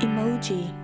Emoji.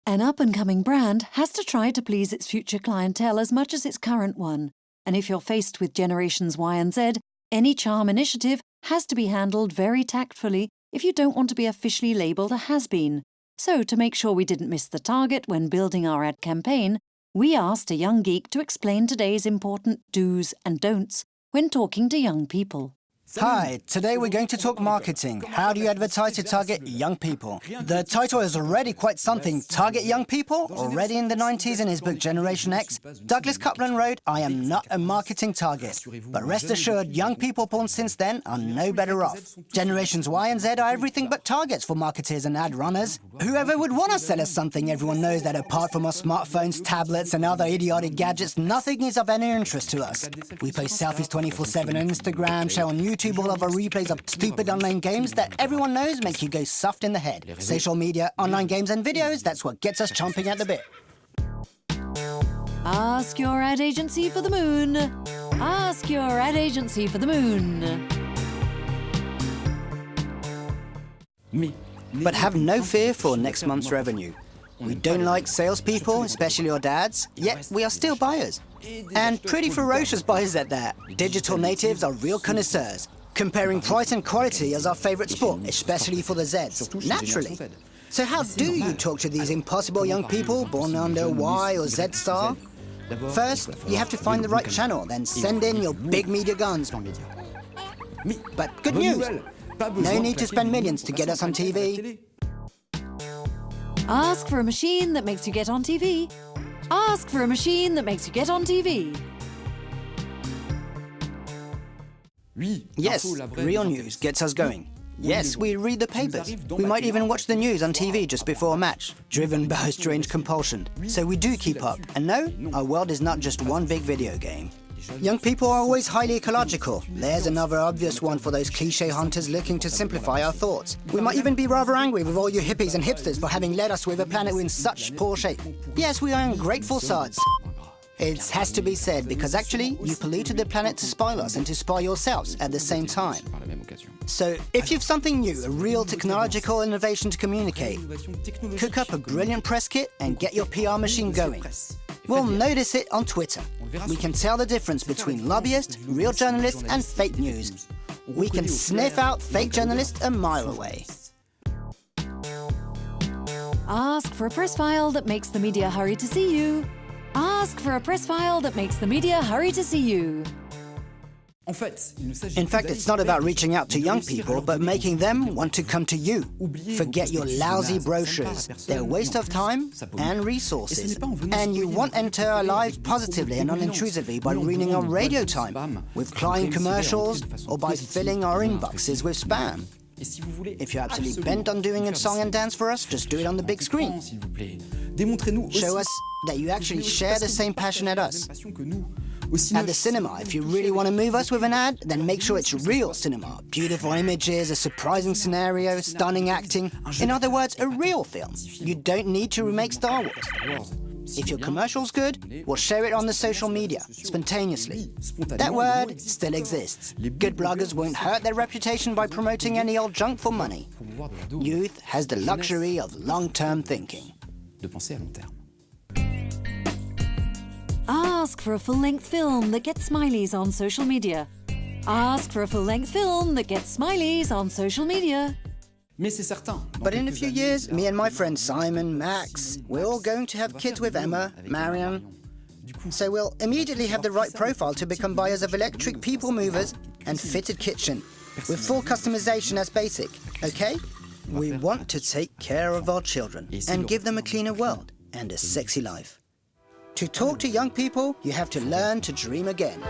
An up-and-coming brand has to try to please its future clientele as much as its current one. And if you're faced with generations Y and Z, any charm initiative has to be handled very tactfully if you don't want to be officially labelled a has-been. So, to make sure we didn't miss the target when building our ad campaign, we asked a young geek to explain today's important do's and don'ts when talking to young people. Hi, today we're going to talk marketing. How do you advertise to target young people? The title is already quite something. Target young people? Already in the 90s in his book Generation X, Douglas Coupland wrote, "I am not a marketing target." But rest assured, young people born since then are no better off. Generations Y and Z are everything but targets for marketers and ad runners. Whoever would want to sell us something? Everyone knows that apart from our smartphones, tablets and other idiotic gadgets, nothing is of any interest to us. We post selfies 24/7 on Instagram, share on YouTube all of our replays of stupid online games that everyone knows make you go soft in the head. Social media, online games and videos, that's what gets us chomping at the bit. Ask your ad agency for the moon. Ask your ad agency for the moon. But have no fear for next month's revenue. We don't like salespeople, especially our dads, yet we are still buyers. And pretty ferocious buyers at that. Digital natives are real connoisseurs, comparing price and quality as our favorite sport, especially for the Zs, naturally. So how do you talk to these impossible young people born under Y or Z star? First, you have to find the right channel, then send in your big media guns. But good news, no need to spend millions to get us on TV. Ask for a machine that makes you get on TV. Ask for a machine that makes you get on TV. Yes, real news gets us going. Yes, we read the papers. We might even watch the news on TV just before a match, driven by a strange compulsion. So we do keep up. And no, our world is not just one big video game. Young people are always highly ecological. There's another obvious one for those cliché hunters looking to simplify our thoughts. We might even be rather angry with all you hippies and hipsters for having led us with a planet in such poor shape. Yes, we are ungrateful sods. It has to be said because actually you polluted the planet to spoil us and to spoil yourselves at the same time. So if you've something new, a real technological innovation to communicate, cook up a brilliant press kit and get your PR machine going. We'll notice it on Twitter. We can tell the difference between lobbyists, real journalists and fake news. We can sniff out fake journalists a mile away. Ask for a press file that makes the media hurry to see you. Ask for a press file that makes the media hurry to see you. In fact, it's not about reaching out to young people, but making them want to come to you. Forget your lousy brochures. They're a waste of time and resources. And you won't enter our lives positively and non-intrusively by ruining our radio time with client commercials or by filling our inboxes with spam. If you're absolutely bent on doing a song and dance for us, just do it on the big screen. Show us that you actually share the same passion as us. At the cinema, if you really want to move us with an ad, then make sure it's real cinema. Beautiful images, a surprising scenario, stunning acting. In other words, a real film. You don't need to remake Star Wars. If your commercial's good, we'll share it on the social media, spontaneously. That word still exists. Good bloggers won't hurt their reputation by promoting any old junk for money. Youth has the luxury of long-term thinking. Ask for a full-length film that gets smileys on social media. Ask for a full-length film that gets smileys on social media. But in a few years, me and my friend Simon, Max, we're all going to have kids with Emma, Marion. So we'll immediately have the right profile to become buyers of electric people movers and fitted kitchen, with full customization as basic, okay? We want to take care of our children and give them a cleaner world and a sexy life. To talk to young people, you have to learn to dream again.